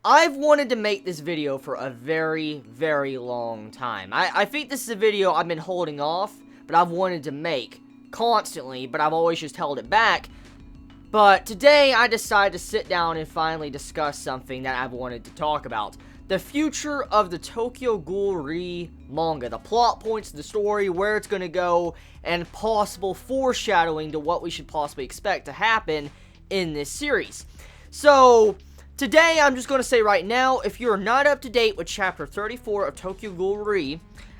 I've wanted to make this video for a very, very long time. I think this is a video I've been holding off, but I've wanted to make constantly, but I've always just held it back. But today, I decided to sit down and finally discuss something that I've wanted to talk about. The future of the Tokyo Ghoul manga. The plot points of the story, where it's going to go, and possible foreshadowing to what we should possibly expect to happen in this series. So, today, I'm just going to say right now, if you're not up to date with Chapter 34 of Tokyo Ghoul,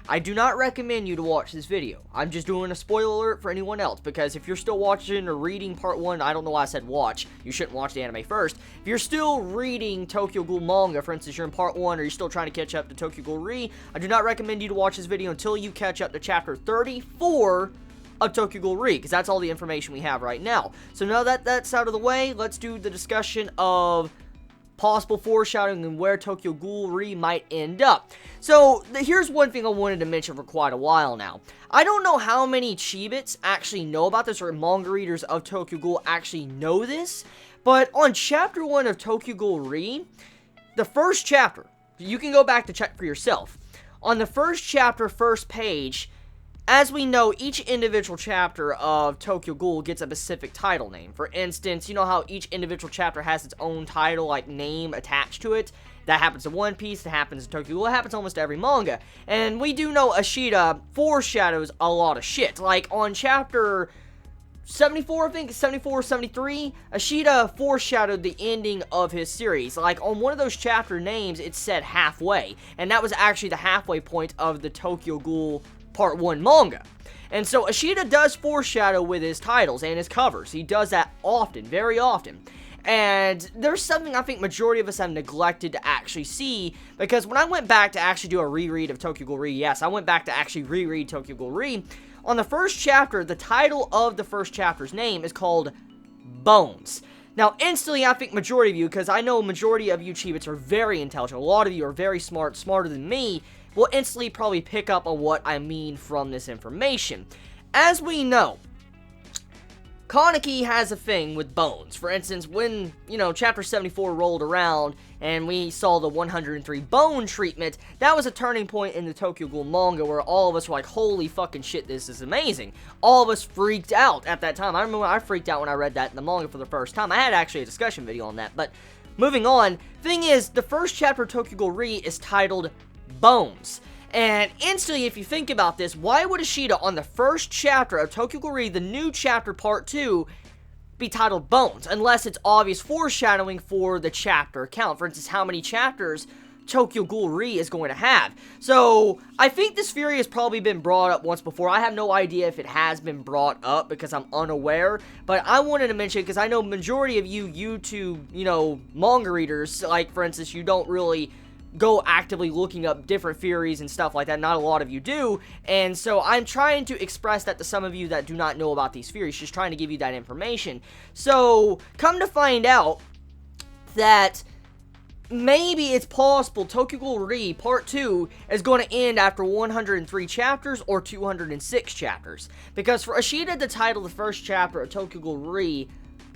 I do not recommend you to watch this video. I'm just doing a spoiler alert for anyone else, because if you're still watching or reading Part 1, I don't know why I said watch, you shouldn't watch the anime first. If you're still reading Tokyo Ghoul manga, for instance, you're in Part 1, or you're still trying to catch up to Tokyo Ghoul I do not recommend you to watch this video until you catch up to Chapter 34 of Tokyo Ghoul because that's all the information we have right now. So now that that's out of the way, let's do the discussion of possible foreshadowing and where Tokyo Ghoul might end up. So, here's one thing I wanted to mention for quite a while now. I don't know how many Chibits actually know about this, or manga readers of Tokyo Ghoul actually know this, but on Chapter 1 of Tokyo Ghoul the first chapter, you can go back to check for yourself. On the first chapter, first page, as we know, each individual chapter of Tokyo Ghoul gets a specific title name. For instance, you know how each individual chapter has its own title, like name attached to it? That happens in One Piece, that happens in Tokyo Ghoul, it happens almost every manga. And we do know Ashita foreshadows a lot of shit. Like on chapter 74, I think, 74 or 73, Ashita foreshadowed the ending of his series. Like, on one of those chapter names, it said halfway. And that was actually the halfway point of the Tokyo Ghoul Part 1 manga. And so Ashita does foreshadow with his titles and his covers. He does that often, very often. And there's something I think majority of us have neglected to actually see, because when I went back to actually do a reread of Tokyo Ghoul yes, I went back to actually reread Tokyo Ghoul on the first chapter, the title of the first chapter's name is called Bones. Now, instantly, I think majority of you, because I know majority of you Chibits are very intelligent, a lot of you are very smart, smarter than me, will instantly probably pick up on what I mean from this information. As we know, Kaneki has a thing with bones. For instance, when, Chapter 74 rolled around and we saw the 103 bone treatment, that was a turning point in the Tokyo Ghoul manga where all of us were like, holy fucking shit, this is amazing. All of us freaked out at that time. I remember I freaked out when I read that in the manga for the first time. I had actually a discussion video on that, but moving on. Thing is, the first chapter of Tokyo Ghoul is titled Bones. And instantly, if you think about this, why would Ashita on the first chapter of Tokyo Ghoul the new chapter part 2, be titled Bones? Unless it's obvious foreshadowing for the chapter count. For instance, how many chapters Tokyo Ghoul is going to have. So, I think this theory has probably been brought up once before. I have no idea if it has been brought up because I'm unaware. But I wanted to mention, because I know majority of you YouTube, manga readers, like, for instance, you don't really go actively looking up different theories and stuff like that. Not a lot of you do, and so I'm trying to express that to some of you that do not know about these theories, just trying to give you that information. So, come to find out that maybe it's possible Tokyo Ghoul Part 2 is going to end after 103 chapters or 206 chapters. Because for Ashita to title the first chapter of Tokyo Ghoul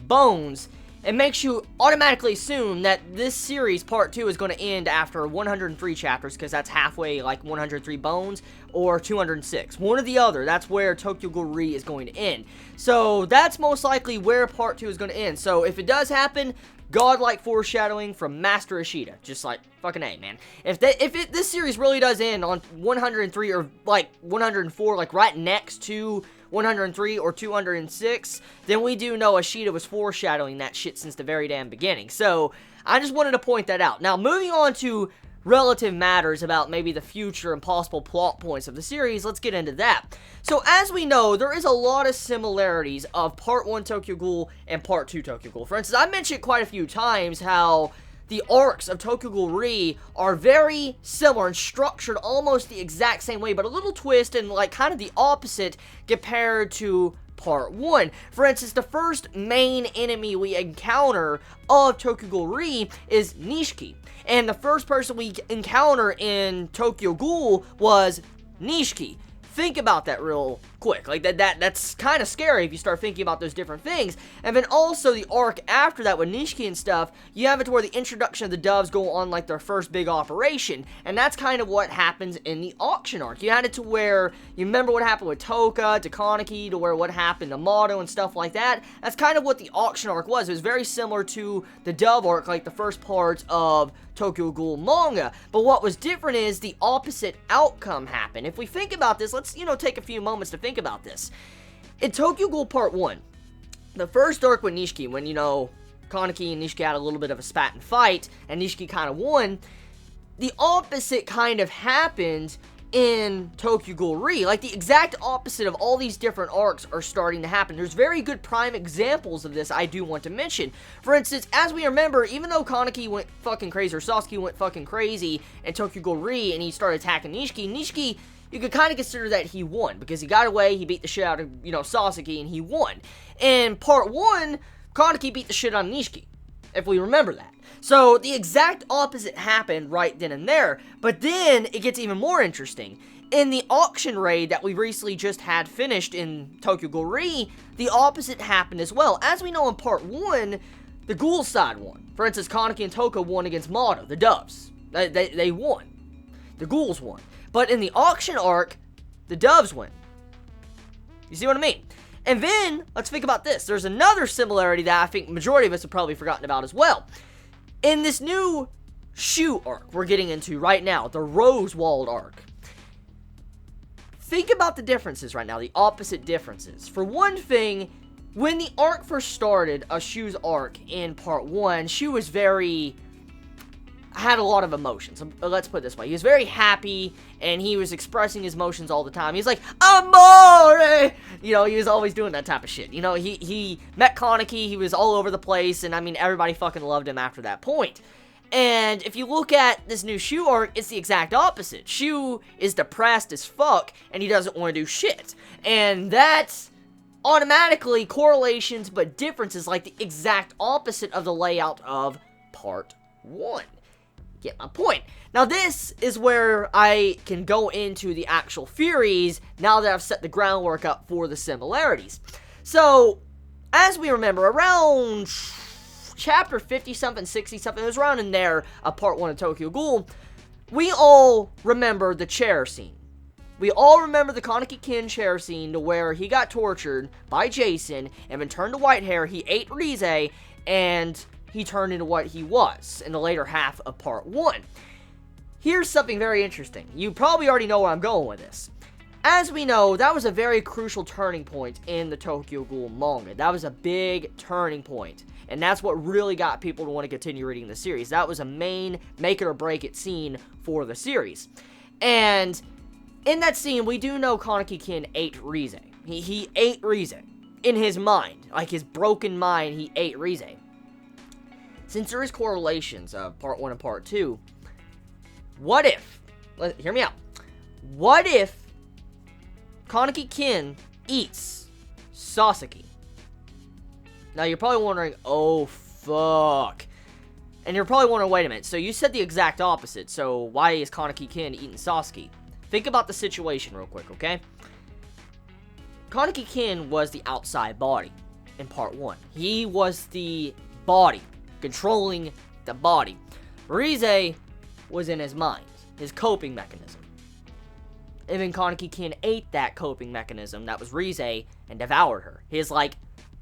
Bones, it makes you automatically assume that this series, Part 2, is going to end after 103 chapters, because that's halfway, like 103 bones, or 206. One or the other, that's where Tokyo Ghoul is going to end. So, that's most likely where Part 2 is going to end. So, if it does happen, godlike foreshadowing from Master Ashita. Just like, fucking A, man. If this series really does end on 103 or, like, 104, like, right next to 103 or 206, then we do know Ashita was foreshadowing that shit since the very damn beginning. So, I just wanted to point that out. Now, moving on to relative matters about maybe the future and possible plot points of the series, let's get into that. So, as we know, there is a lot of similarities of Part 1 Tokyo Ghoul and Part 2 Tokyo Ghoul. For instance, I mentioned quite a few times how the arcs of Tokyo Ghoul are very similar and structured almost the exact same way, but a little twist and like kind of the opposite compared to Part 1. For instance, the first main enemy we encounter of Tokyo Ghoul is Nishiki. And the first person we encounter in Tokyo Ghoul was Nishiki. Think about that real quick. Like, that's kind of scary if you start thinking about those different things. And then also the arc after that with Nishiki and stuff, you have it to where the introduction of the doves go on like their first big operation. And that's kind of what happens in the auction arc. You had it to where, you remember what happened with Toka, to Kaneki, to where what happened to Mado and stuff like that. That's kind of what the auction arc was. It was very similar to the dove arc, like the first part of Tokyo Ghoul manga. But what was different is the opposite outcome happened. If we think about this, let's, take a few moments to think about this. In Tokyo Ghoul Part 1, the first arc with Nishiki, when, Kaneki and Nishiki had a little bit of a spat and fight, and Nishiki kind of won, the opposite kind of happened in Tokyo Ghoul Re. Like, the exact opposite of all these different arcs are starting to happen. There's very good prime examples of this I do want to mention. For instance, as we remember, even though Kaneki went fucking crazy, or Sasaki went fucking crazy in Tokyo Ghoul Re, and he started attacking Nishiki, you could kind of consider that he won, because he got away, he beat the shit out of, Sasaki, and he won. In Part 1, Kaneki beat the shit out of Nishiki, if we remember that. So, the exact opposite happened right then and there, but then it gets even more interesting. In the auction raid that we recently just had finished in Tokyo Ghoul Re, the opposite happened as well. As we know in Part 1, the Ghoul side won. For instance, Kaneki and Toka won against Mado, the doves. They won. The Ghouls won. But in the auction arc, the doves win. You see what I mean? And then, let's think about this. There's another similarity that I think majority of us have probably forgotten about as well. In this new Shu arc we're getting into right now, the Rosewald arc, think about the differences right now, the opposite differences. For one thing, when the arc first started, Shu's arc in Part 1, Shu was had a lot of emotions. Let's put it this way. He was very happy, and he was expressing his emotions all the time. He's like, amore! He was always doing that type of shit. He met Kaneki, he was all over the place, and everybody fucking loved him after that point. And if you look at this new Shu arc, it's the exact opposite. Shu is depressed as fuck, and he doesn't want to do shit. And that's automatically correlations, but differences, like the exact opposite of the layout of Part 1. Get my point. Now this is where I can go into the actual theories now that I've set the groundwork up for the similarities. So, as we remember, around chapter 50-something, 60-something, it was around in there of Part 1 of Tokyo Ghoul, we all remember the chair scene. We all remember the Kaneki Kin chair scene to where he got tortured by Jason and then turned to white hair, he ate Rize, and he turned into what he was in the later half of Part 1. Here's something very interesting. You probably already know where I'm going with this. As we know, that was a very crucial turning point in the Tokyo Ghoul manga. That was a big turning point. And that's what really got people to want to continue reading the series. That was a main make it or break it scene for the series. And in that scene, we do know Kaneki Kin ate Rize. He ate Rize. In his mind. Like his broken mind, he ate Rize. Since there is correlations of Part 1 and Part 2, what if, hear me out, what if Kaneki Kin eats Sasaki? Now you're probably wondering, oh fuck. And you're probably wondering, wait a minute, so you said the exact opposite, so why is Kaneki Kin eating Sasaki? Think about the situation real quick, okay? Kaneki Kin was the outside body in Part 1. He was the body, controlling the body. Rize was in his mind, his coping mechanism. And then Kaneki Kin ate that coping mechanism that was Rize and devoured her. His,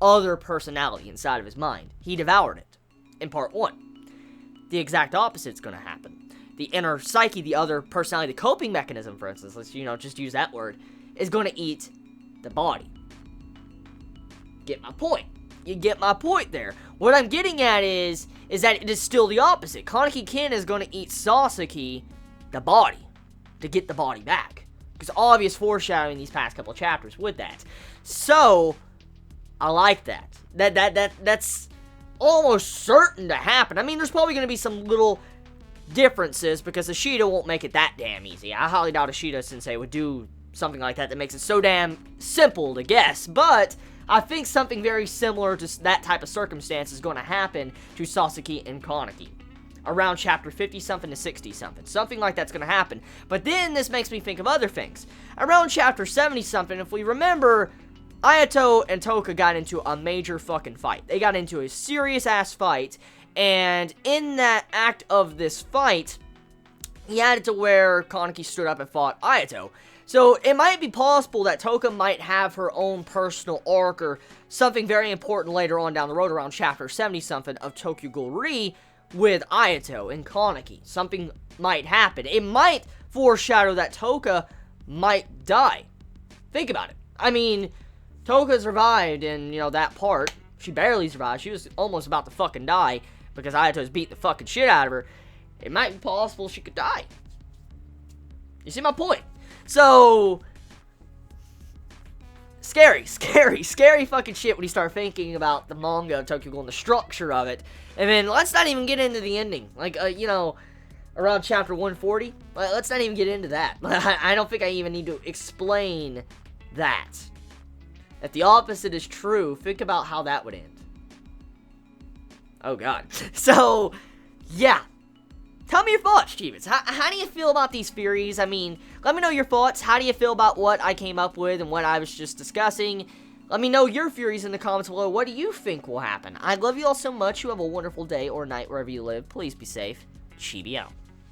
other personality inside of his mind. He devoured it in Part 1. The exact opposite's gonna happen. The inner psyche, the other personality, the coping mechanism, for instance, let's, just use that word, is gonna eat the body. Get my point. You get my point there. What I'm getting at is that it is still the opposite. Kaneki Kin is going to eat Sasaki, the body, to get the body back. Because obvious foreshadowing these past couple chapters with that. So, I like that. That's almost certain to happen. There's probably going to be some little differences because Ishida won't make it that damn easy. I highly doubt Ishida Sensei would do something like that makes it so damn simple to guess. But I think something very similar to that type of circumstance is going to happen to Sasaki and Kaneki. around chapter 50-something to 60-something. Something like that's going to happen. But then this makes me think of other things. Around chapter 70-something, if we remember, Ayato and Toka got into a major fucking fight. They got into a serious-ass fight, and in that act of this fight, he had it to where Kaneki stood up and fought Ayato. So, it might be possible that Toka might have her own personal arc or something very important later on down the road around chapter 70-something of Tokyo Ghoul Re with Ayato and Kaneki. Something might happen. It might foreshadow that Toka might die. Think about it. I mean, Toka survived in, that part. She barely survived. She was almost about to fucking die because Ayato's beat the fucking shit out of her. It might be possible she could die. You see my point? So, scary fucking shit when you start thinking about the manga of Tokyo Ghoul and the structure of it. And then, let's not even get into the ending. Like, around chapter 140. Let's not even get into that. I don't think I even need to explain that. If the opposite is true, think about how that would end. Oh, God. So, yeah. Tell me your thoughts, Chibis. How do you feel about these theories? I mean, let me know your thoughts. How do you feel about what I came up with and what I was just discussing? Let me know your theories in the comments below. What do you think will happen? I love you all so much. You have a wonderful day or night wherever you live. Please be safe. Chibi out.